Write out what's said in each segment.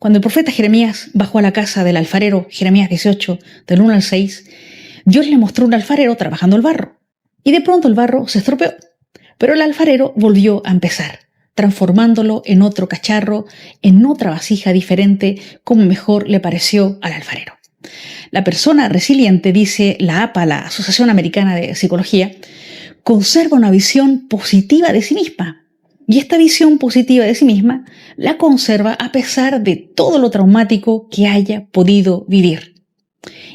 Cuando el profeta Jeremías bajó a la casa del alfarero, Jeremías 18, del 1 al 6, Dios le mostró un alfarero trabajando el barro. Y de pronto el barro se estropeó. Pero el alfarero volvió a empezar, transformándolo en otro cacharro, en otra vasija diferente, como mejor le pareció al alfarero. La persona resiliente, dice la APA, la Asociación Americana de Psicología, conserva una visión positiva de sí misma. Y esta visión positiva de sí misma la conserva a pesar de todo lo traumático que haya podido vivir.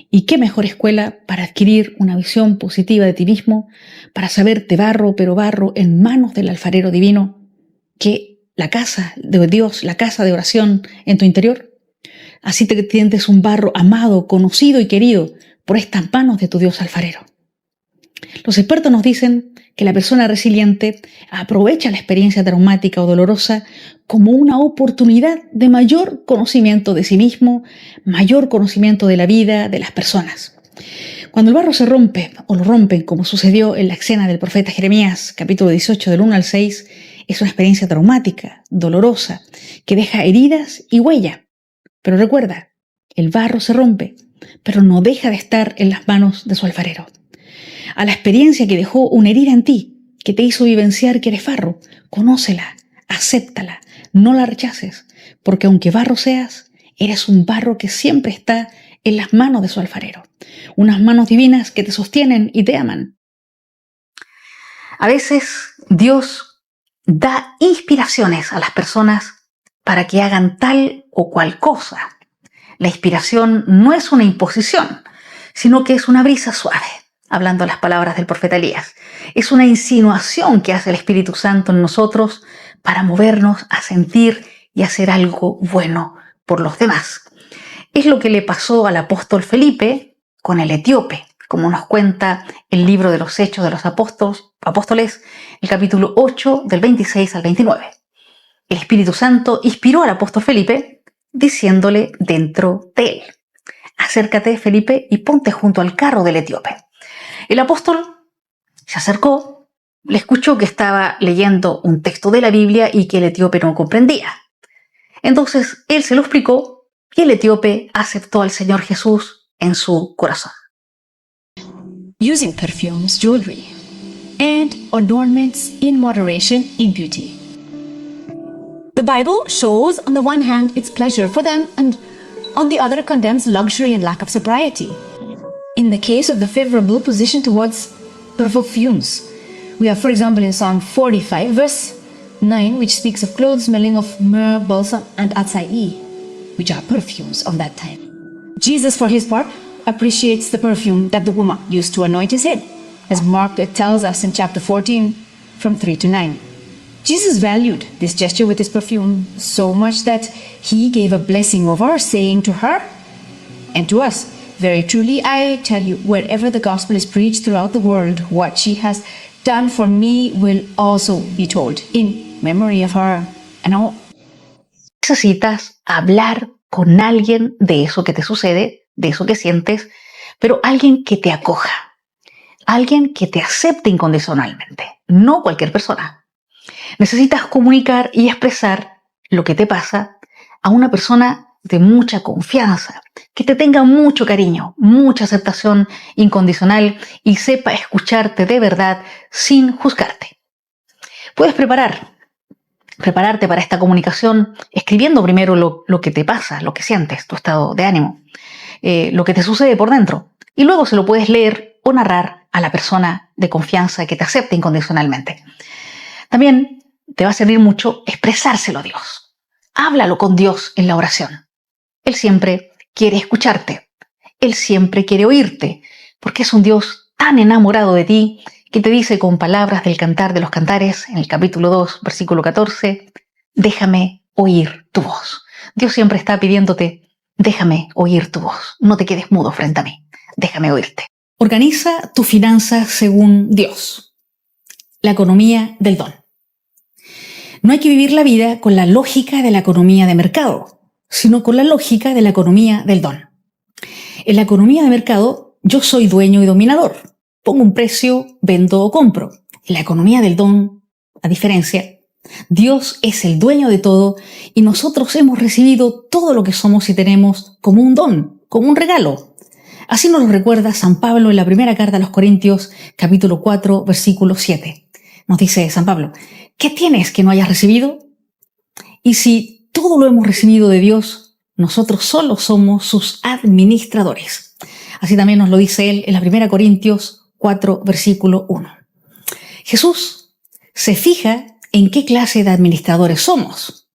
¿Y qué mejor escuela para adquirir una visión positiva de ti mismo, para saberte barro, pero barro en manos del alfarero divino, que la casa de Dios, la casa de oración en tu interior? Así te sientes un barro amado, conocido y querido por estas manos de tu Dios alfarero. Los expertos nos dicen que la persona resiliente aprovecha la experiencia traumática o dolorosa como una oportunidad de mayor conocimiento de sí mismo, mayor conocimiento de la vida, de las personas. Cuando el barro se rompe o lo rompen, como sucedió en la escena del profeta Jeremías, capítulo 18, del 1 al 6, es una experiencia traumática, dolorosa, que deja heridas y huella. Pero recuerda, el barro se rompe, pero no deja de estar en las manos de su alfarero. A la experiencia que dejó una herida en ti, que te hizo vivenciar que eres barro, conócela, acéptala, no la rechaces, porque aunque barro seas, eres un barro que siempre está en las manos de su alfarero. Unas manos divinas que te sostienen y te aman. A veces Dios da inspiraciones a las personas para que hagan tal o cual cosa. La inspiración no es una imposición, sino que es una brisa suave. Hablando las palabras del profeta Elías, es una insinuación que hace el Espíritu Santo en nosotros para movernos a sentir y hacer algo bueno por los demás. Es lo que le pasó al apóstol Felipe con el etíope, como nos cuenta el libro de los Hechos de los Apóstoles, el capítulo 8, del 26 al 29. El Espíritu Santo inspiró al apóstol Felipe diciéndole dentro de él: acércate, Felipe, y ponte junto al carro del etíope. El apóstol se acercó, le escuchó que estaba leyendo un texto de la Biblia y que el etíope no comprendía. Entonces él se lo explicó y el etíope aceptó al Señor Jesús en su corazón. Using perfumes, jewelry, and adornments in moderation in beauty. The Bible shows on the one hand its pleasure for them and on the other condemns luxury and lack of sobriety. In the case of the favorable position towards perfumes, we have, for example, in Psalm 45, verse 9, which speaks of clothes smelling of myrrh, balsam, and acai, which are perfumes of that time. Jesus, for his part, appreciates the perfume that the woman used to anoint his head, as Mark tells us in chapter 14, from 3 to 9. Jesus valued this gesture with his perfume so much that he gave a blessing over her, saying to her and to us, "Very truly, I tell you, wherever the gospel is preached throughout the world, what she has done for me will also be told in memory of her." And all. Necesitas hablar con alguien de eso que te sucede, de eso que sientes, pero alguien que te acoja, alguien que te acepte incondicionalmente, no cualquier persona. Necesitas comunicar y expresar lo que te pasa a una persona de mucha confianza, que te tenga mucho cariño, mucha aceptación incondicional y sepa escucharte de verdad sin juzgarte. Puedes prepararte para esta comunicación escribiendo primero lo que te pasa, lo que sientes, tu estado de ánimo, lo que te sucede por dentro, y luego se lo puedes leer o narrar a la persona de confianza que te acepte incondicionalmente. También te va a servir mucho expresárselo a Dios. Háblalo con Dios en la oración. Él siempre quiere escucharte. Él siempre quiere oírte, porque es un Dios tan enamorado de ti que te dice con palabras del Cantar de los Cantares, en el capítulo 2, versículo 14, déjame oír tu voz. Dios siempre está pidiéndote, déjame oír tu voz. No te quedes mudo frente a mí. Déjame oírte. Organiza tu finanza según Dios. La economía del don. No hay que vivir la vida con la lógica de la economía de mercado, sino con la lógica de la economía del don. En la economía de mercado, yo soy dueño y dominador. Pongo un precio, vendo o compro. En la economía del don, a diferencia, Dios es el dueño de todo y nosotros hemos recibido todo lo que somos y tenemos como un don, como un regalo. Así nos lo recuerda San Pablo en la primera carta a los Corintios, capítulo 4, versículo 7. Nos dice San Pablo, ¿qué tienes que no hayas recibido? Y si todo lo hemos recibido de Dios, nosotros solo somos sus administradores. Así también nos lo dice él en la primera Corintios 4, versículo 1. Jesús se fija en qué clase de administradores somos.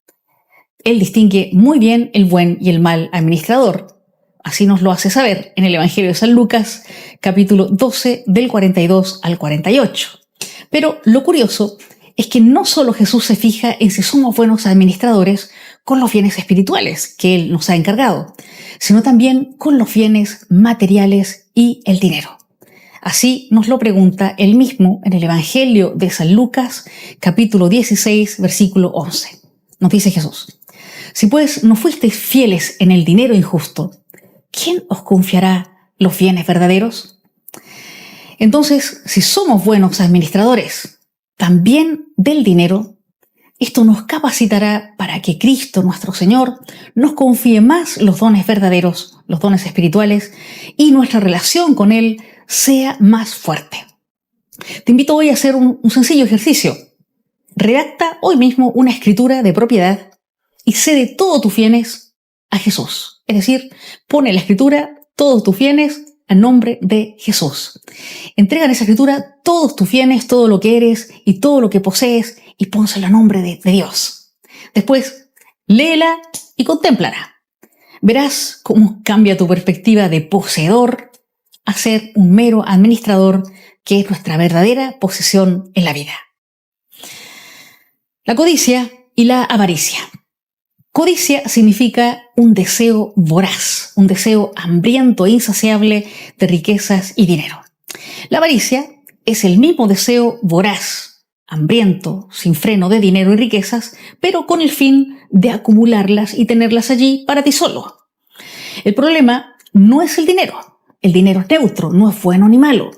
Él distingue muy bien el buen y el mal administrador. Así nos lo hace saber en el Evangelio de San Lucas, capítulo 12, del 42 al 48. Pero lo curioso es que no solo Jesús se fija en si somos buenos administradores con los bienes espirituales que Él nos ha encargado, sino también con los bienes materiales y el dinero. Así nos lo pregunta Él mismo en el Evangelio de San Lucas, capítulo 16, versículo 11. Nos dice Jesús, si pues no fuisteis fieles en el dinero injusto, ¿quién os confiará los bienes verdaderos? Entonces, si somos buenos administradores, también del dinero, esto nos capacitará para que Cristo, nuestro Señor, nos confíe más los dones verdaderos, los dones espirituales, y nuestra relación con Él sea más fuerte. Te invito hoy a hacer un sencillo ejercicio. Redacta hoy mismo una escritura de propiedad y cede todos tus bienes a Jesús. Es decir, pone en la escritura todos tus bienes a nombre de Jesús. Entrega en esa escritura todos tus bienes, todo lo que eres y todo lo que posees y pónselo a nombre de Dios. Después, léela y contémplala. Verás cómo cambia tu perspectiva de poseedor a ser un mero administrador, que es nuestra verdadera posesión en la vida. La codicia y la avaricia. Codicia significa un deseo voraz, un deseo hambriento e insaciable de riquezas y dinero. La avaricia es el mismo deseo voraz, hambriento, sin freno de dinero y riquezas, pero con el fin de acumularlas y tenerlas allí para ti solo. El problema no es el dinero. El dinero es neutro, no es bueno ni malo.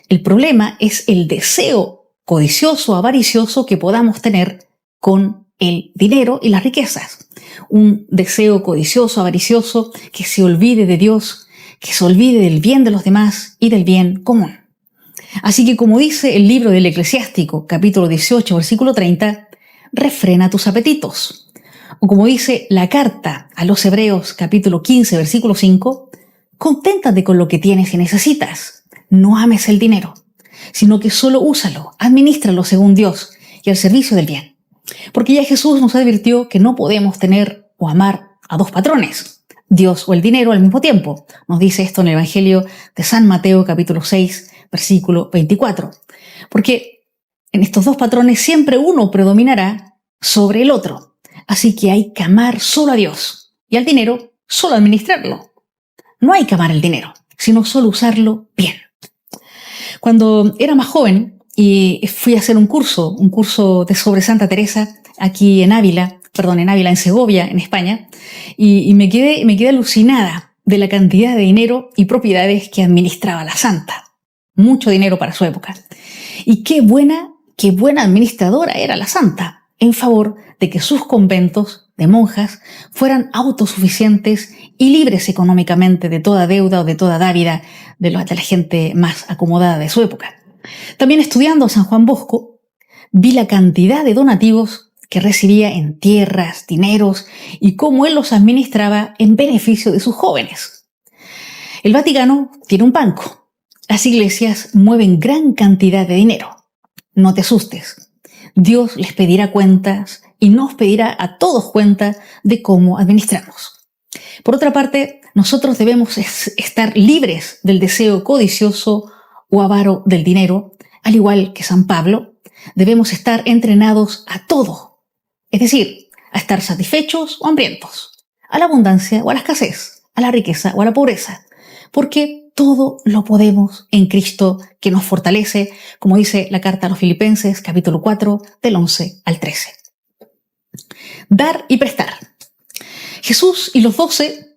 El problema es el deseo codicioso, avaricioso que podamos tener con el dinero y las riquezas. Un deseo codicioso, avaricioso, que se olvide de Dios, que se olvide del bien de los demás y del bien común. Así que, como dice el libro del Eclesiástico, capítulo 18, versículo 30, refrena tus apetitos. O como dice la carta a los Hebreos, capítulo 15, versículo 5, conténtate con lo que tienes y necesitas. No ames el dinero, sino que solo úsalo, adminístralo según Dios y al servicio del bien. Porque ya Jesús nos advirtió que no podemos tener o amar a dos patrones, Dios o el dinero al mismo tiempo. Nos dice esto en el Evangelio de San Mateo, capítulo 6, versículo 24. Porque en estos dos patrones siempre uno predominará sobre el otro. Así que hay que amar solo a Dios y al dinero solo administrarlo. No hay que amar el dinero, sino solo usarlo bien. Cuando era más joven, y fui a hacer un curso sobre Santa Teresa aquí en en Segovia, en España, y me quedé alucinada de la cantidad de dinero y propiedades que administraba la santa. Mucho dinero para su época. Y qué buena administradora era la santa, en favor de que sus conventos de monjas fueran autosuficientes y libres económicamente de toda deuda o de toda dávida de la gente más acomodada de su época. También estudiando a San Juan Bosco, vi la cantidad de donativos que recibía en tierras, dineros y cómo él los administraba en beneficio de sus jóvenes. El Vaticano tiene un banco. Las iglesias mueven gran cantidad de dinero. No te asustes. Dios les pedirá cuentas y nos pedirá a todos cuenta de cómo administramos. Por otra parte, nosotros debemos estar libres del deseo codicioso o avaro del dinero, al igual que San Pablo, debemos estar entrenados a todo, es decir, a estar satisfechos o hambrientos, a la abundancia o a la escasez, a la riqueza o a la pobreza, porque todo lo podemos en Cristo que nos fortalece, como dice la carta a los Filipenses, capítulo 4, del 11 al 13. Dar y prestar. Jesús y los 12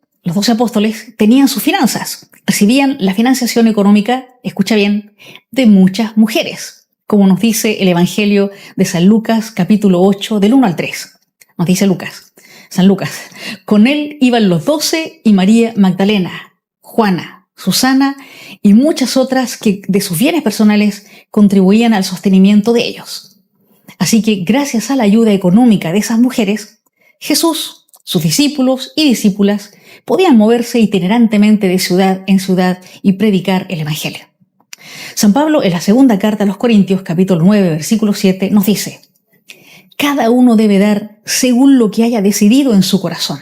apóstoles tenían sus finanzas, recibían la financiación económica, escucha bien, de muchas mujeres, como nos dice el Evangelio de San Lucas, capítulo 8, del 1 al 3. Nos dice San Lucas. Con él iban los 12 y María Magdalena, Juana, Susana y muchas otras que de sus bienes personales contribuían al sostenimiento de ellos. Así que gracias a la ayuda económica de esas mujeres, Jesús, sus discípulos y discípulas podían moverse itinerantemente de ciudad en ciudad y predicar el Evangelio. San Pablo, en la segunda carta a los Corintios, capítulo 9, versículo 7, nos dice: cada uno debe dar según lo que haya decidido en su corazón,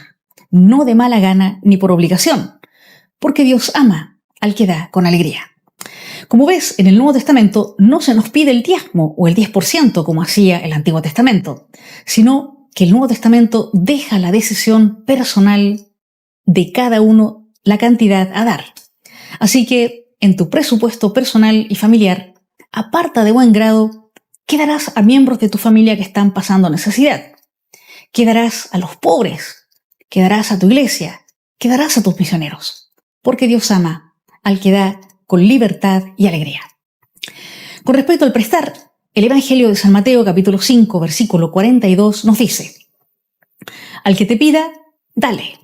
no de mala gana ni por obligación, porque Dios ama al que da con alegría. Como ves, en el Nuevo Testamento no se nos pide el diezmo o el 10% como hacía el Antiguo Testamento, sino que el Nuevo Testamento deja la decisión personal de cada uno la cantidad a dar. Así que en tu presupuesto personal y familiar, aparta de buen grado qué darás a miembros de tu familia que están pasando necesidad, qué darás a los pobres, qué darás a tu iglesia, qué darás a tus misioneros, porque Dios ama al que da con libertad y alegría. Con respecto al prestar, el Evangelio de San Mateo, capítulo 5, versículo 42, nos dice: al que te pida, dale,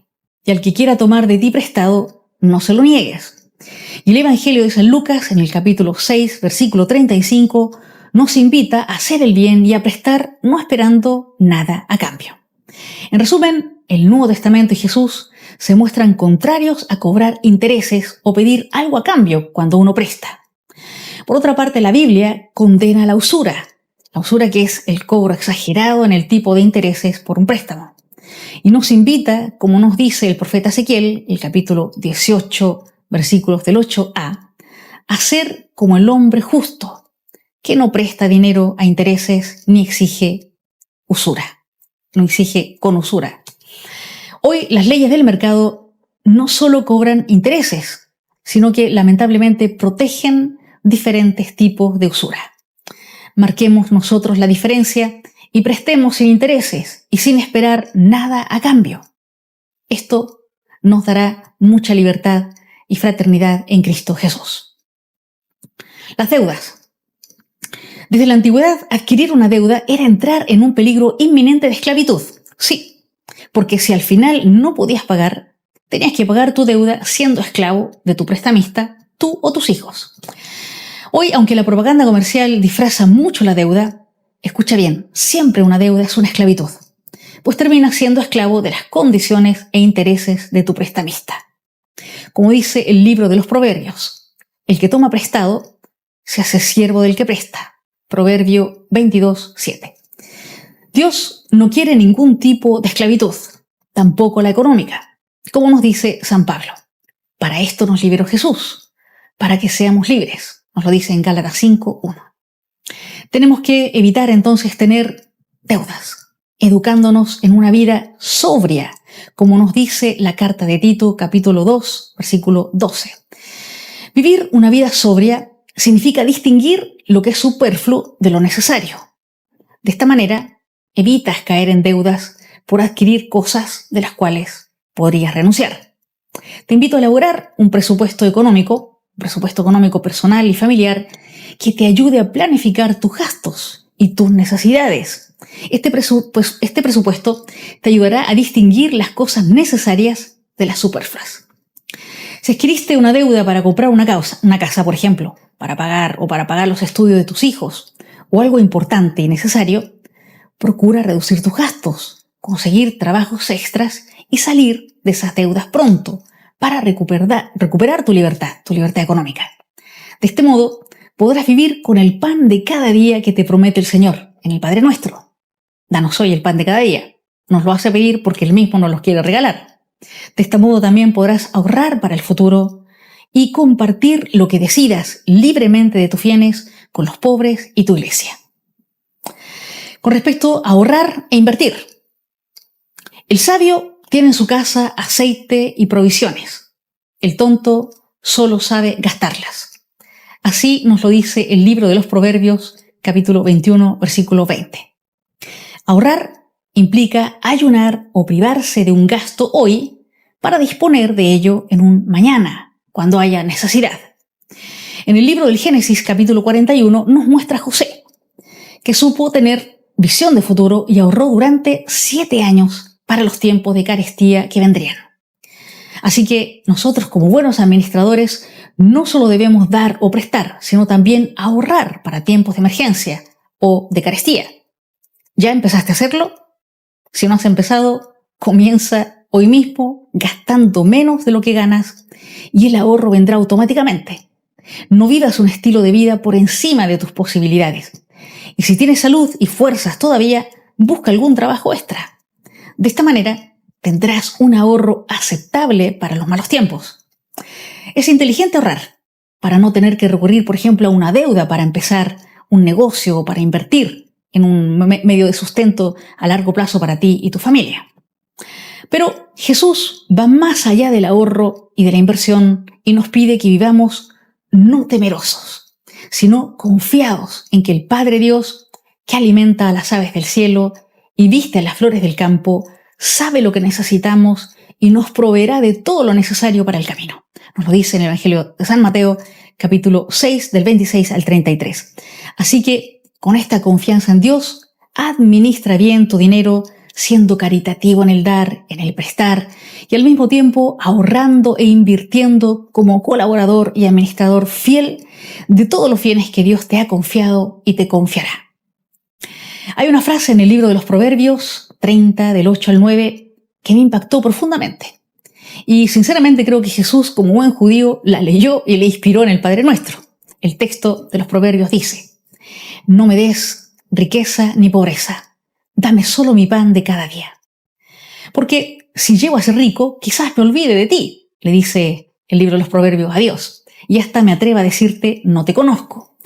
y al que quiera tomar de ti prestado, no se lo niegues. Y el Evangelio de San Lucas, en el capítulo 6, versículo 35, nos invita a hacer el bien y a prestar no esperando nada a cambio. En resumen, el Nuevo Testamento y Jesús se muestran contrarios a cobrar intereses o pedir algo a cambio cuando uno presta. Por otra parte, la Biblia condena la usura que es el cobro exagerado en el tipo de intereses por un préstamo. Y nos invita, como nos dice el profeta Ezequiel, el capítulo 18, versículos del 8a, a ser como el hombre justo, que no presta dinero a intereses ni exige usura, no exige con usura. Hoy las leyes del mercado no solo cobran intereses, sino que lamentablemente protegen diferentes tipos de usura. Marquemos nosotros la diferencia y prestemos sin intereses y sin esperar nada a cambio. Esto nos dará mucha libertad y fraternidad en Cristo Jesús. Las deudas. Desde la antigüedad, adquirir una deuda era entrar en un peligro inminente de esclavitud. Sí, porque si al final no podías pagar, tenías que pagar tu deuda siendo esclavo de tu prestamista, tú o tus hijos. Hoy, aunque la propaganda comercial disfraza mucho la deuda, escucha bien, siempre una deuda es una esclavitud, pues terminas siendo esclavo de las condiciones e intereses de tu prestamista. Como dice el libro de los Proverbios, el que toma prestado se hace siervo del que presta. Proverbio 22, 7. Dios no quiere ningún tipo de esclavitud, tampoco la económica, como nos dice San Pablo. Para esto nos liberó Jesús, para que seamos libres, nos lo dice en Gálatas 5, 1. Tenemos que evitar entonces tener deudas, educándonos en una vida sobria, como nos dice la carta de Tito, capítulo 2, versículo 12. Vivir una vida sobria significa distinguir lo que es superfluo de lo necesario. De esta manera, evitas caer en deudas por adquirir cosas de las cuales podrías renunciar. Te invito a elaborar un presupuesto económico personal y familiar que te ayude a planificar tus gastos y tus necesidades. Este presupuesto te ayudará a distinguir las cosas necesarias de las superfluas. Si adquiriste una deuda para comprar una casa, por ejemplo, para pagar los estudios de tus hijos o algo importante y necesario, procura reducir tus gastos, conseguir trabajos extras y salir de esas deudas pronto para recuperar tu libertad económica. De este modo, podrás vivir con el pan de cada día que te promete el Señor en el Padre Nuestro. Danos hoy el pan de cada día. Nos lo hace pedir porque Él mismo nos los quiere regalar. De este modo también podrás ahorrar para el futuro y compartir lo que decidas libremente de tus bienes con los pobres y tu iglesia. Con respecto a ahorrar e invertir, el sabio tiene en su casa aceite y provisiones. El tonto solo sabe gastarlas. Así nos lo dice el libro de los Proverbios, capítulo 21, versículo 20. Ahorrar implica ayunar o privarse de un gasto hoy para disponer de ello en un mañana, cuando haya necesidad. En el libro del Génesis, capítulo 41, nos muestra a José, que supo tener visión de futuro y ahorró durante 7 años para los tiempos de carestía que vendrían. Así que nosotros, como buenos administradores, no solo debemos dar o prestar, sino también ahorrar para tiempos de emergencia o de carestía. ¿Ya empezaste a hacerlo? Si no has empezado, comienza hoy mismo gastando menos de lo que ganas y el ahorro vendrá automáticamente. No vivas un estilo de vida por encima de tus posibilidades. Y si tienes salud y fuerzas todavía, busca algún trabajo extra. De esta manera, tendrás un ahorro aceptable para los malos tiempos. Es inteligente ahorrar para no tener que recurrir, por ejemplo, a una deuda para empezar un negocio o para invertir en un medio de sustento a largo plazo para ti y tu familia. Pero Jesús va más allá del ahorro y de la inversión y nos pide que vivamos no temerosos, sino confiados en que el Padre Dios, que alimenta a las aves del cielo y viste a las flores del campo, sabe lo que necesitamos y nos proveerá de todo lo necesario para el camino. Nos lo dice en el Evangelio de San Mateo, capítulo 6, del 26 al 33. Así que, con esta confianza en Dios, administra bien tu dinero, siendo caritativo en el dar, en el prestar, y al mismo tiempo ahorrando e invirtiendo como colaborador y administrador fiel de todos los bienes que Dios te ha confiado y te confiará. Hay una frase en el libro de los Proverbios 30, del 8 al 9, que me impactó profundamente. Y sinceramente creo que Jesús, como buen judío, la leyó y le inspiró en el Padre Nuestro. El texto de los Proverbios dice: no me des riqueza ni pobreza, dame solo mi pan de cada día. Porque si llego a ser rico, quizás me olvide de ti, le dice el libro de los Proverbios a Dios, y hasta me atreva a decirte, no te conozco.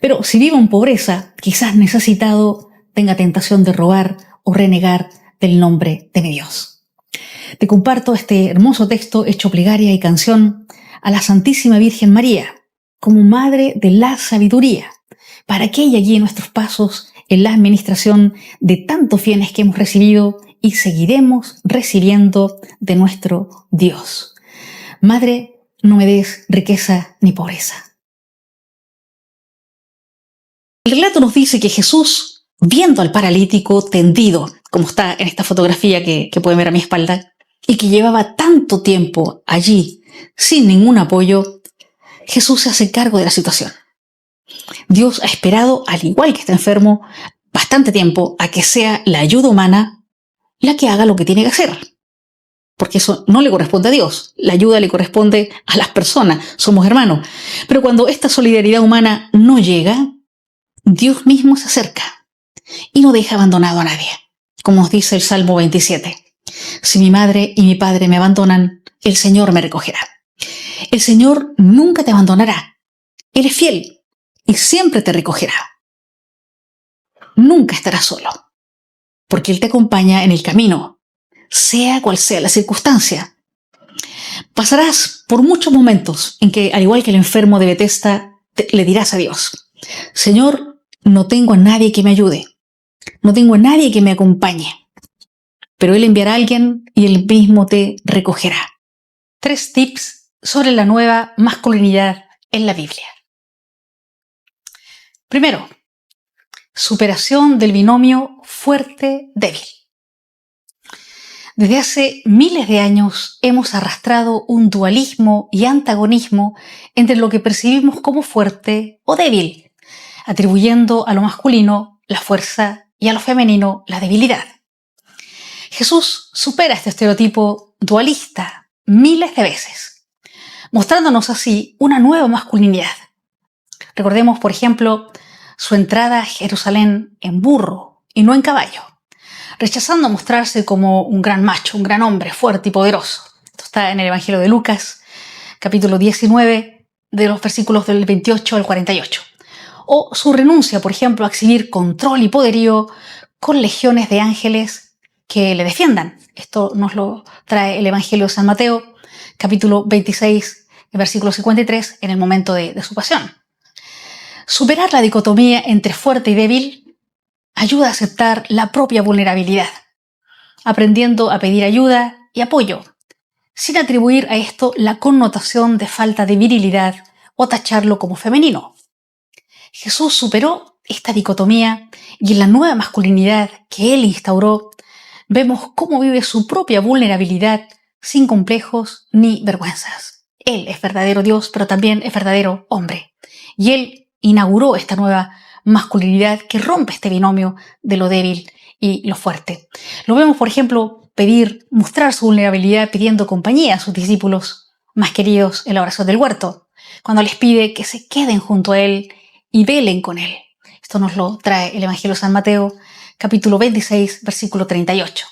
Pero si vivo en pobreza, quizás necesitado tenga tentación de robar o renegar del nombre de mi Dios. Te comparto este hermoso texto hecho plegaria y canción a la Santísima Virgen María, como Madre de la Sabiduría, para que ella guíe nuestros pasos en la administración de tantos bienes que hemos recibido y seguiremos recibiendo de nuestro Dios. Madre, no me des riqueza ni pobreza. El relato nos dice que Jesús, viendo al paralítico tendido, como está en esta fotografía que pueden ver a mi espalda, y que llevaba tanto tiempo allí sin ningún apoyo, Jesús se hace cargo de la situación. Dios ha esperado, al igual que está enfermo, bastante tiempo a que sea la ayuda humana la que haga lo que tiene que hacer. Porque eso no le corresponde a Dios. La ayuda le corresponde a las personas. Somos hermanos. Pero cuando esta solidaridad humana no llega, Dios mismo se acerca y no deja abandonado a nadie. Como nos dice el Salmo 27. Si mi madre y mi padre me abandonan, el Señor me recogerá. El Señor nunca te abandonará. Él es fiel y siempre te recogerá. Nunca estarás solo, porque Él te acompaña en el camino, sea cual sea la circunstancia. Pasarás por muchos momentos en que, al igual que el enfermo de Betesda, le dirás a Dios: Señor, no tengo a nadie que me ayude, no tengo a nadie que me acompañe, pero Él enviará a alguien y Él mismo te recogerá. 3 tips sobre la nueva masculinidad en la Biblia. Primero, superación del binomio fuerte-débil. Desde hace miles de años hemos arrastrado un dualismo y antagonismo entre lo que percibimos como fuerte o débil, atribuyendo a lo masculino la fuerza y a lo femenino la debilidad. Jesús supera este estereotipo dualista miles de veces, mostrándonos así una nueva masculinidad. Recordemos, por ejemplo, su entrada a Jerusalén en burro y no en caballo, rechazando mostrarse como un gran macho, un gran hombre fuerte y poderoso. Esto está en el Evangelio de Lucas, capítulo 19, de los versículos del 28 al 48. O su renuncia, por ejemplo, a exhibir control y poderío con legiones de ángeles que le defiendan. Esto nos lo trae el Evangelio de San Mateo, capítulo 26, versículo 53, en el momento de su pasión. Superar la dicotomía entre fuerte y débil ayuda a aceptar la propia vulnerabilidad, aprendiendo a pedir ayuda y apoyo, sin atribuir a esto la connotación de falta de virilidad o tacharlo como femenino. Jesús superó esta dicotomía y en la nueva masculinidad que Él instauró, vemos cómo vive su propia vulnerabilidad sin complejos ni vergüenzas. Él es verdadero Dios, pero también es verdadero hombre. Y Él inauguró esta nueva masculinidad que rompe este binomio de lo débil y lo fuerte. Lo vemos, por ejemplo, mostrar su vulnerabilidad pidiendo compañía a sus discípulos más queridos en la oración del huerto, cuando les pide que se queden junto a Él y velen con Él. Esto nos lo trae el Evangelio de San Mateo, capítulo 26, versículo 38.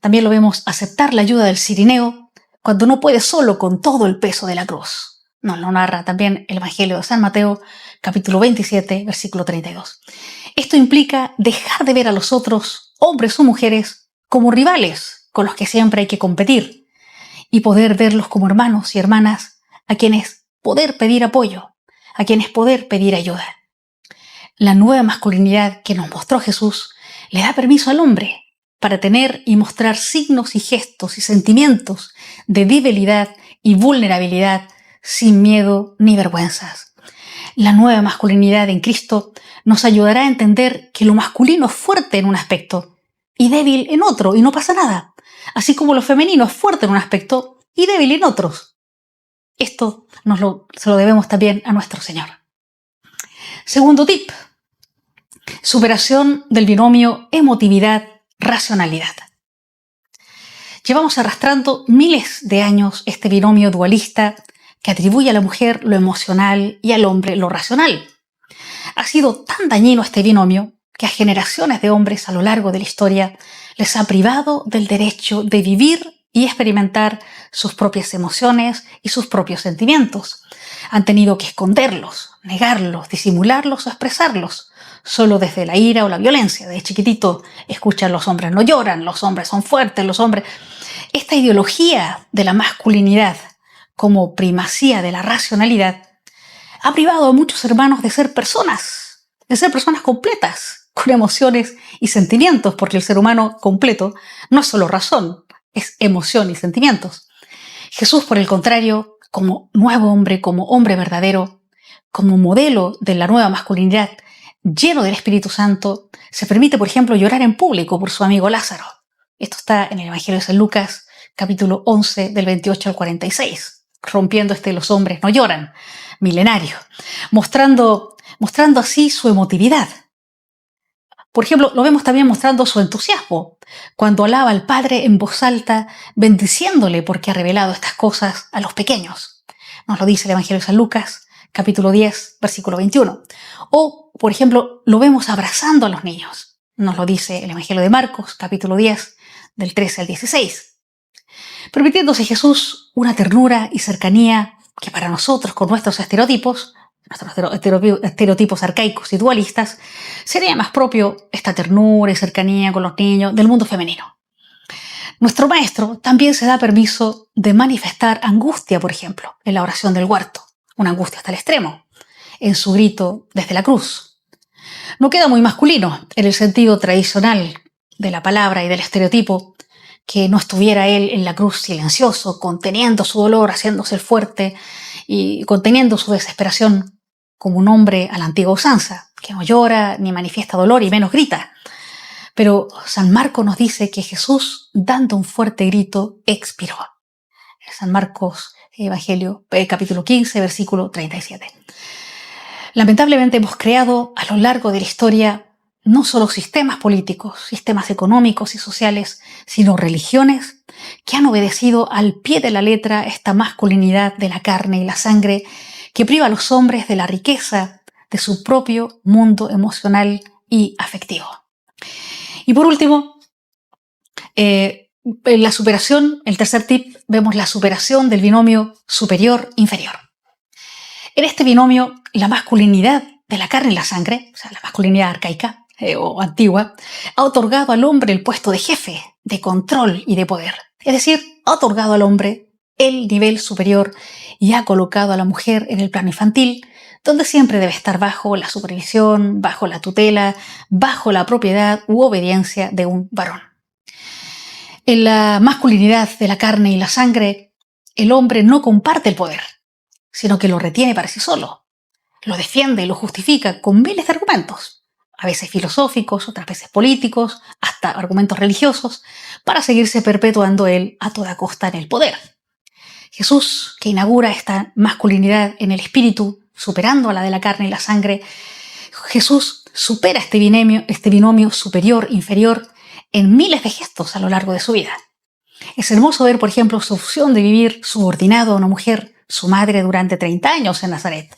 También lo vemos aceptar la ayuda del cirineo cuando no puede solo con todo el peso de la cruz. Nos lo narra también el Evangelio de San Mateo, capítulo 27, versículo 32. Esto implica dejar de ver a los otros, hombres o mujeres, como rivales con los que siempre hay que competir y poder verlos como hermanos y hermanas a quienes poder pedir apoyo, a quienes poder pedir ayuda. La nueva masculinidad que nos mostró Jesús le da permiso al hombre para tener y mostrar signos y gestos y sentimientos de debilidad y vulnerabilidad sin miedo ni vergüenzas. La nueva masculinidad en Cristo nos ayudará a entender que lo masculino es fuerte en un aspecto y débil en otro y no pasa nada, así como lo femenino es fuerte en un aspecto y débil en otros. Esto se lo debemos también a nuestro Señor. Segundo tip: superación del binomio emotividad-racionalidad. Llevamos arrastrando miles de años este binomio dualista que atribuye a la mujer lo emocional y al hombre lo racional. Ha sido tan dañino este binomio que a generaciones de hombres a lo largo de la historia les ha privado del derecho de vivir y experimentar sus propias emociones y sus propios sentimientos. Han tenido que esconderlos, negarlos, disimularlos o expresarlos, solo desde la ira o la violencia. De chiquitito escuchan: los hombres no lloran, los hombres son fuertes, los hombres... Esta ideología de la masculinidad como primacía de la racionalidad ha privado a muchos hermanos de ser personas completas, con emociones y sentimientos, porque el ser humano completo no es solo razón, es emoción y sentimientos. Jesús, por el contrario, como nuevo hombre, como hombre verdadero, como modelo de la nueva masculinidad, lleno del Espíritu Santo, se permite, por ejemplo, llorar en público por su amigo Lázaro. Esto está en el Evangelio de San Lucas, capítulo 11, del 28 al 46, rompiendo los hombres no lloran, milenario, mostrando así su emotividad. Por ejemplo, lo vemos también mostrando su entusiasmo, cuando alaba al Padre en voz alta, bendiciéndole porque ha revelado estas cosas a los pequeños. Nos lo dice el Evangelio de San Lucas, capítulo 10, versículo 21. O, por ejemplo, lo vemos abrazando a los niños. Nos lo dice el Evangelio de Marcos, capítulo 10, del 13 al 16. Permitiéndose Jesús una ternura y cercanía que para nosotros, con nuestros estereotipos arcaicos y dualistas, sería más propio esta ternura y cercanía con los niños del mundo femenino. Nuestro maestro también se da permiso de manifestar angustia, por ejemplo, en la oración del huerto, una angustia hasta el extremo, en su grito desde la cruz. No queda muy masculino en el sentido tradicional de la palabra y del estereotipo que no estuviera él en la cruz silencioso, conteniendo su dolor, haciéndose el fuerte y conteniendo su desesperación como un hombre a la antigua usanza, que no llora ni manifiesta dolor y menos grita. Pero San Marcos nos dice que Jesús, dando un fuerte grito, expiró. San Marcos, Evangelio, capítulo 15, versículo 37. Lamentablemente hemos creado a lo largo de la historia no solo sistemas políticos, sistemas económicos y sociales, sino religiones que han obedecido al pie de la letra esta masculinidad de la carne y la sangre que priva a los hombres de la riqueza de su propio mundo emocional y afectivo. Y por último, en la superación, el tercer tip, vemos la superación del binomio superior-inferior. En este binomio, la masculinidad de la carne y la sangre, o sea, la masculinidad arcaica o antigua, ha otorgado al hombre el puesto de jefe, de control y de poder. Es decir, ha otorgado al hombre el nivel superior y ha colocado a la mujer en el plano infantil, donde siempre debe estar bajo la supervisión, bajo la tutela, bajo la propiedad u obediencia de un varón. En la masculinidad de la carne y la sangre, el hombre no comparte el poder. sino que lo retiene para sí solo. Lo defiende y lo justifica con miles de argumentos, a veces filosóficos, otras veces políticos, hasta argumentos religiosos, para seguirse perpetuando él a toda costa en el poder. Jesús, que inaugura esta masculinidad en el espíritu, superando a la de la carne y la sangre, Jesús supera este binomio superior-inferior en miles de gestos a lo largo de su vida. Es hermoso ver, por ejemplo, su opción de vivir subordinado a una mujer, su madre, durante 30 años en Nazaret.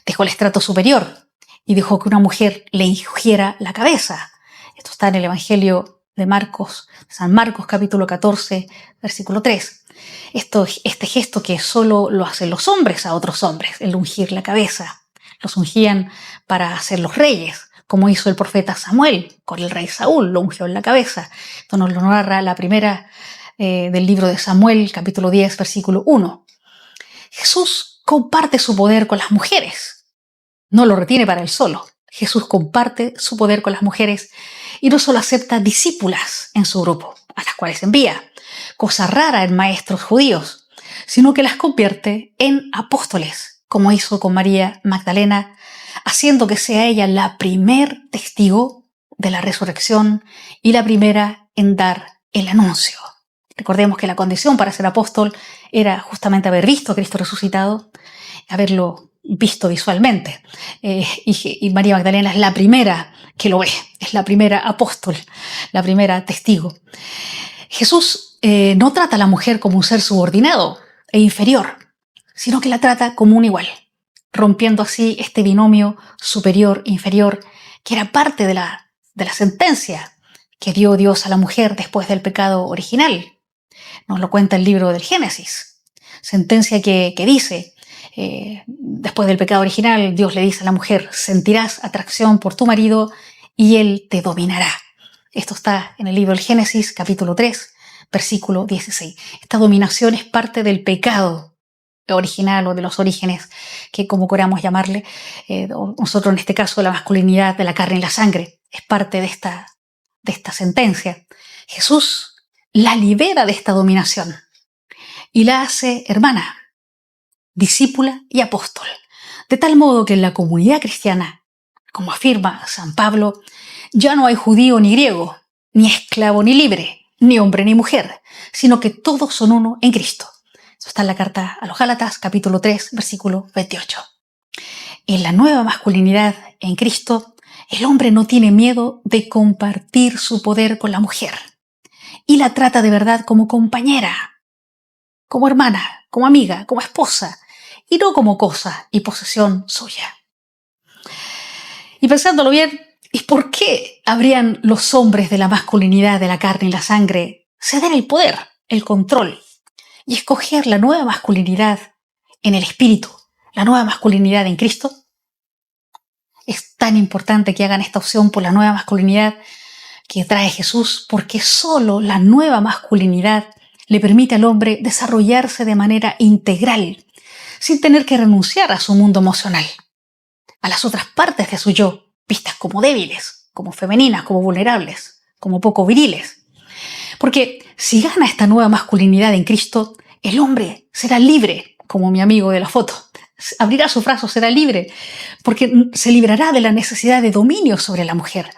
Dejó el estrato superior y dejó que una mujer le ungiera la cabeza. Esto está en el Evangelio de Marcos, San Marcos capítulo 14, versículo 3. Este gesto que solo lo hacen los hombres a otros hombres, el ungir la cabeza. Los ungían para ser los reyes, como hizo el profeta Samuel con el rey Saúl, lo ungió en la cabeza. Esto nos lo narra la primera del libro de Samuel, capítulo 10, versículo 1. Jesús comparte su poder con las mujeres. No lo retiene para él solo. Jesús comparte su poder con las mujeres y no solo acepta discípulas en su grupo, a las cuales envía, cosa rara en maestros judíos, sino que las convierte en apóstoles, como hizo con María Magdalena, haciendo que sea ella la primer testigo de la resurrección y la primera en dar el anuncio. Recordemos que la condición para ser apóstol era justamente haber visto a Cristo resucitado, haberlo visto visualmente. Y María Magdalena es la primera que lo ve, es la primera apóstol, la primera testigo. Jesús no trata a la mujer como un ser subordinado e inferior, sino que la trata como un igual, rompiendo así este binomio superior-inferior que era parte de la sentencia que dio Dios a la mujer después del pecado original. Nos lo cuenta el libro del Génesis. Sentencia que dice, después del pecado original, Dios le dice a la mujer, sentirás atracción por tu marido y él te dominará. Esto está en el libro del Génesis, capítulo 3, versículo 16. Esta dominación es parte del pecado original o de los orígenes, que como queramos llamarle, nosotros en este caso la masculinidad de la carne y la sangre, es parte de esta sentencia. Jesús la libera de esta dominación y la hace hermana, discípula y apóstol, de tal modo que en la comunidad cristiana, como afirma San Pablo, ya no hay judío ni griego, ni esclavo ni libre, ni hombre ni mujer, sino que todos son uno en Cristo. Esto está en la carta a los Gálatas, capítulo 3, versículo 28. En la nueva masculinidad en Cristo, el hombre no tiene miedo de compartir su poder con la mujer y la trata de verdad como compañera, como hermana, como amiga, como esposa, y no como cosa y posesión suya. Y pensándolo bien, ¿y por qué habrían los hombres de la masculinidad de la carne y la sangre ceder el poder, el control, y escoger la nueva masculinidad en el espíritu, la nueva masculinidad en Cristo? Es tan importante que hagan esta opción por la nueva masculinidad que trae Jesús, porque solo la nueva masculinidad le permite al hombre desarrollarse de manera integral, sin tener que renunciar a su mundo emocional, a las otras partes de su yo, vistas como débiles, como femeninas, como vulnerables, como poco viriles. Porque si gana esta nueva masculinidad en Cristo, el hombre será libre, como mi amigo de la foto. Abrirá sus brazos, será libre, porque se librará de la necesidad de dominio sobre la mujer.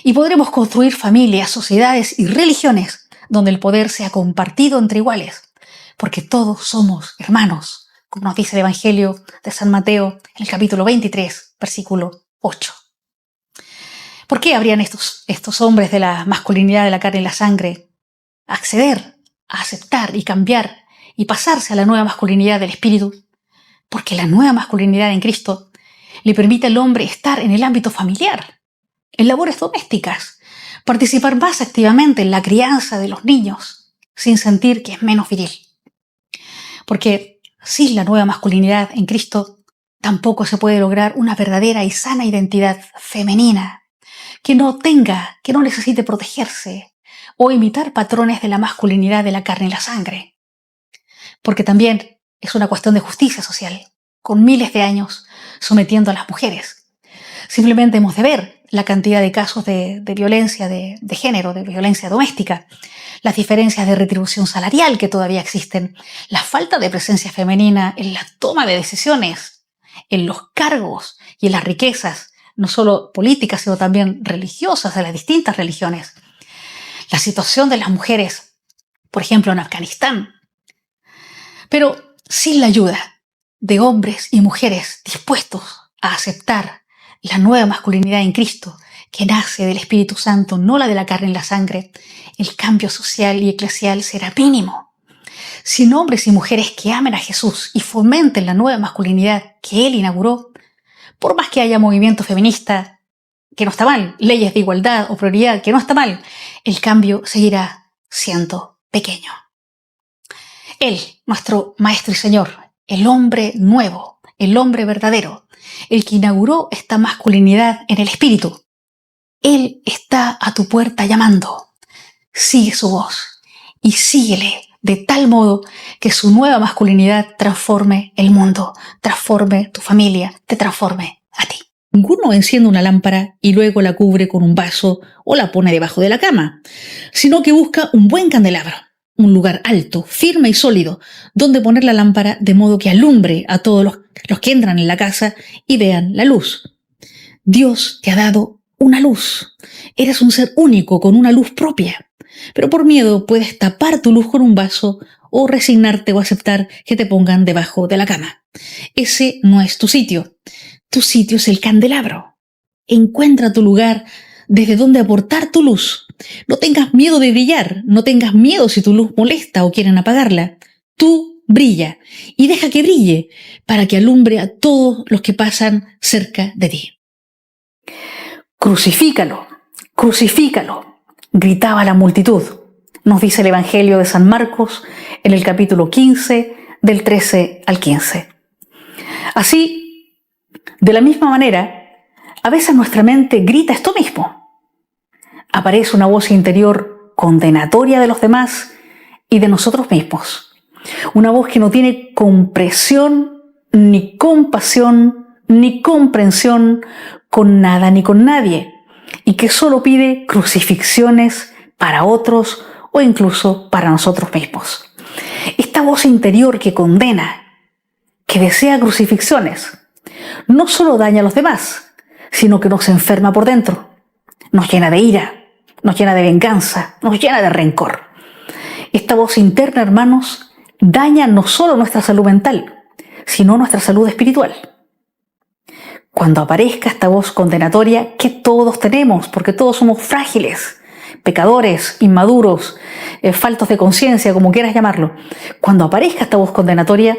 Y podremos construir familias, sociedades y religiones donde el poder sea compartido entre iguales, porque todos somos hermanos, como nos dice el Evangelio de San Mateo en el capítulo 23, versículo 8. ¿Por qué habrían estos hombres de la masculinidad de la carne y la sangre acceder, a aceptar y cambiar y pasarse a la nueva masculinidad del espíritu? Porque la nueva masculinidad en Cristo le permite al hombre estar en el ámbito familiar, en labores domésticas, participar más activamente en la crianza de los niños, sin sentir que es menos viril. Porque sin la nueva masculinidad en Cristo, tampoco se puede lograr una verdadera y sana identidad femenina, que no necesite protegerse o imitar patrones de la masculinidad de la carne y la sangre. Porque también es una cuestión de justicia social, con miles de años sometiendo a las mujeres. Simplemente hemos de ver la cantidad de casos de violencia de género, de violencia doméstica, las diferencias de retribución salarial que todavía existen, la falta de presencia femenina en la toma de decisiones, en los cargos y en las riquezas, no solo políticas, sino también religiosas de las distintas religiones, la situación de las mujeres, por ejemplo, en Afganistán. Pero sin la ayuda de hombres y mujeres dispuestos a aceptar la nueva masculinidad en Cristo, que nace del Espíritu Santo, no la de la carne y la sangre, el cambio social y eclesial será mínimo. Sin hombres y mujeres que amen a Jesús y fomenten la nueva masculinidad que Él inauguró, por más que haya movimiento feminista, que no está mal, leyes de igualdad o prioridad, que no está mal, el cambio seguirá siendo pequeño. Él, nuestro Maestro y Señor, el hombre nuevo, el hombre verdadero, el que inauguró esta masculinidad en el Espíritu, Él está a tu puerta llamando. Sigue su voz y síguele de tal modo que su nueva masculinidad transforme el mundo, transforme tu familia, te transforme a ti. Ninguno enciende una lámpara y luego la cubre con un vaso o la pone debajo de la cama, sino que busca un buen candelabro, un lugar alto, firme y sólido, donde poner la lámpara de modo que alumbre a todos los que entran en la casa y vean la luz. Dios te ha dado una luz. Eres un ser único con una luz propia. Pero por miedo puedes tapar tu luz con un vaso o resignarte o aceptar que te pongan debajo de la cama. Ese no es tu sitio. Tu sitio es el candelabro. Encuentra tu lugar desde donde aportar tu luz. No tengas miedo de brillar. No tengas miedo si tu luz molesta o quieren apagarla. Tú brilla y deja que brille para que alumbre a todos los que pasan cerca de ti. Crucifícalo, crucifícalo, gritaba la multitud, nos dice el Evangelio de San Marcos en el capítulo 15, del 13 al 15. Así, de la misma manera, a veces nuestra mente grita esto mismo. Aparece una voz interior condenatoria de los demás y de nosotros mismos. Una voz que no tiene comprensión, ni compasión, ni comprensión con nada ni con nadie, y que solo pide crucifixiones para otros o incluso para nosotros mismos. Esta voz interior que condena, que desea crucifixiones, no solo daña a los demás, sino que nos enferma por dentro, nos llena de ira, nos llena de venganza, nos llena de rencor. Esta voz interna, hermanos, daña no solo nuestra salud mental, sino nuestra salud espiritual. Cuando aparezca esta voz condenatoria que todos tenemos, porque todos somos frágiles, pecadores, inmaduros, faltos de conciencia, como quieras llamarlo. Cuando aparezca esta voz condenatoria,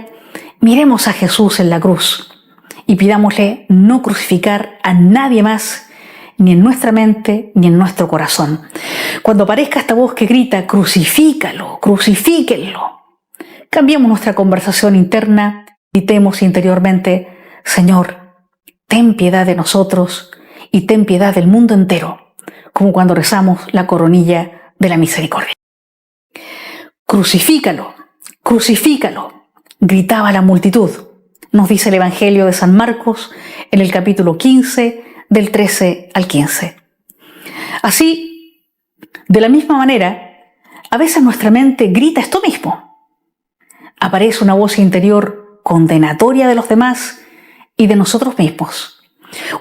miremos a Jesús en la cruz y pidámosle no crucificar a nadie más, ni en nuestra mente, ni en nuestro corazón. Cuando aparezca esta voz que grita, crucifícalo, crucifíquenlo, cambiemos nuestra conversación interna, gritemos interiormente, Señor, ten piedad de nosotros y ten piedad del mundo entero, como cuando rezamos la coronilla de la misericordia. Crucifícalo, crucifícalo, gritaba la multitud, nos dice el Evangelio de San Marcos en el capítulo 15, del 13 al 15. Así, de la misma manera, a veces nuestra mente grita esto mismo. Aparece una voz interior condenatoria de los demás y de nosotros mismos.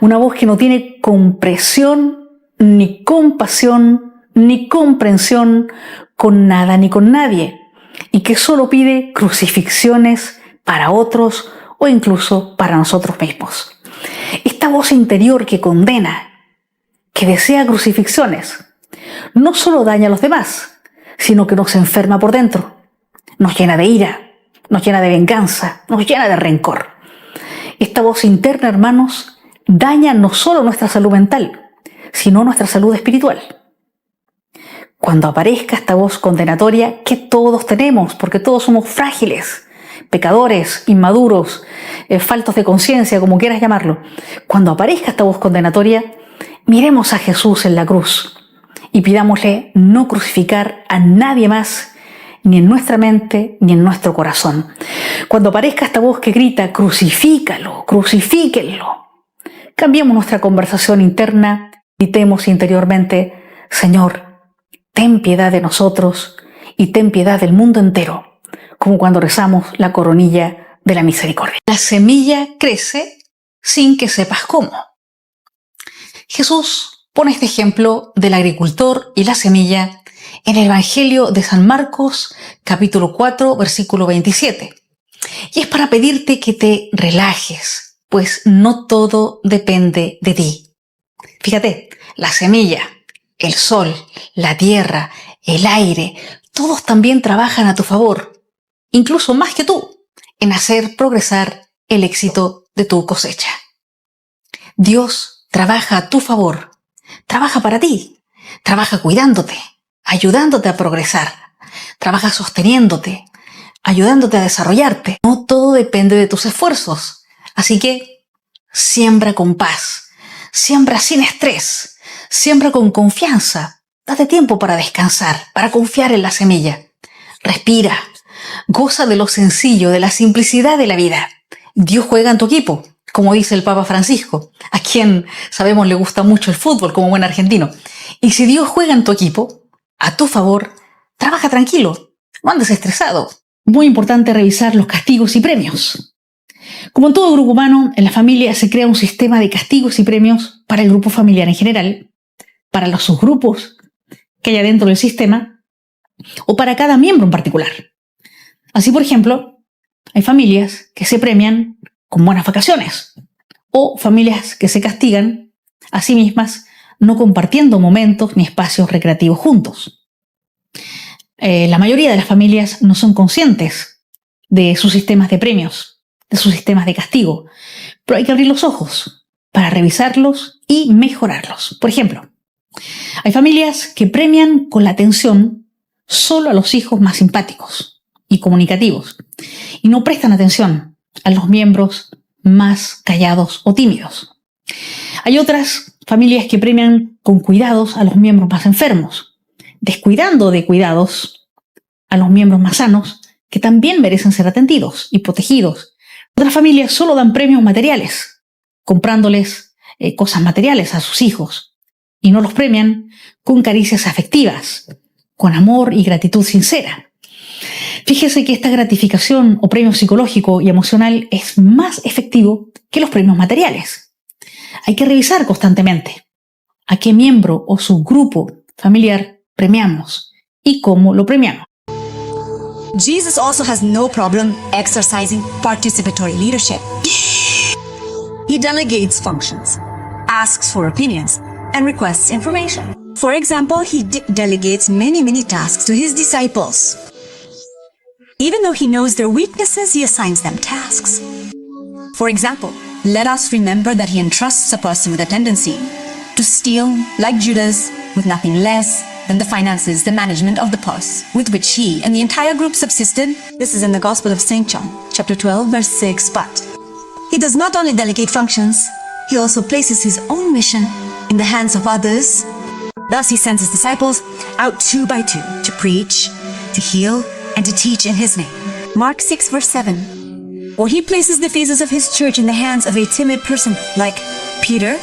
Una voz que no tiene comprensión, ni compasión, ni comprensión con nada ni con nadie, y que solo pide crucifixiones para otros o incluso para nosotros mismos. Esta voz interior que condena, que desea crucifixiones, no solo daña a los demás, sino que nos enferma por dentro, nos llena de ira, nos llena de venganza, nos llena de rencor. Esta voz interna, hermanos, daña no solo nuestra salud mental, sino nuestra salud espiritual. Cuando aparezca esta voz condenatoria que todos tenemos, porque todos somos frágiles, pecadores, inmaduros, faltos de conciencia, como quieras llamarlo. Cuando aparezca esta voz condenatoria, miremos a Jesús en la cruz y pidámosle no crucificar a nadie más, ni en nuestra mente, ni en nuestro corazón. Cuando aparezca esta voz que grita, crucifícalo, crucifíquenlo, cambiemos nuestra conversación interna, Gritemos interiormente: Señor, ten piedad de nosotros y ten piedad del mundo entero, como cuando rezamos la coronilla de la misericordia. La semilla crece sin que sepas cómo. Jesús pone este ejemplo del agricultor y la semilla en el Evangelio de San Marcos, capítulo 4, versículo 27. Y es para pedirte que te relajes, pues no todo depende de ti. Fíjate, la semilla, el sol, la tierra, el aire, todos también trabajan a tu favor, incluso más que tú, en hacer progresar el éxito de tu cosecha. Dios trabaja a tu favor, trabaja para ti, trabaja cuidándote, ayudándote a progresar, trabaja sosteniéndote, ayudándote a desarrollarte. No todo depende de tus esfuerzos, así que siembra con paz, siembra sin estrés, siembra con confianza, date tiempo para descansar, para confiar en la semilla. Respira, goza de lo sencillo, de la simplicidad de la vida. Dios juega en tu equipo, como dice el Papa Francisco, a quien sabemos le gusta mucho el fútbol como buen argentino. Y si Dios juega en tu equipo, a tu favor, trabaja tranquilo, no andes estresado. Muy importante revisar los castigos y premios. Como en todo grupo humano, en la familia se crea un sistema de castigos y premios para el grupo familiar en general, para los subgrupos que haya dentro del sistema o para cada miembro en particular. Así, por ejemplo, hay familias que se premian con buenas vacaciones o familias que se castigan a sí mismas no compartiendo momentos ni espacios recreativos juntos. La mayoría de las familias no son conscientes de sus sistemas de premios, de sus sistemas de castigo, pero hay que abrir los ojos para revisarlos y mejorarlos. Por ejemplo, hay familias que premian con la atención solo a los hijos más simpáticos y comunicativos y no prestan atención a los miembros más callados o tímidos. Hay otras familias que premian con cuidados a los miembros más enfermos, descuidando de cuidados a los miembros más sanos que también merecen ser atendidos y protegidos. Otras familias solo dan premios materiales, comprándoles cosas materiales a sus hijos y no los premian con caricias afectivas, con amor y gratitud sincera. Fíjese que esta gratificación o premio psicológico y emocional es más efectivo que los premios materiales. Hay que revisar constantemente a qué miembro o subgrupo familiar premiamos y cómo lo premiamos. Jesus also has no problem exercising participatory leadership. He delegates functions, asks for opinions, and requests information. For example, he delegates many tasks to his disciples. Even though he knows their weaknesses, he assigns them tasks. For example, let us remember that he entrusts a person with a tendency to steal, like Judas, with nothing less than the finances, the management of the purse, with which he and the entire group subsisted. This is in the Gospel of St. John, chapter 12, verse 6. But he does not only delegate functions, he also places his own mission in the hands of others. Thus he sends his disciples out 2 by 2 to preach, to heal, and to teach in his name. Mark 6, verse 7. Or he places the phases of his church in the hands of a timid person like Peter,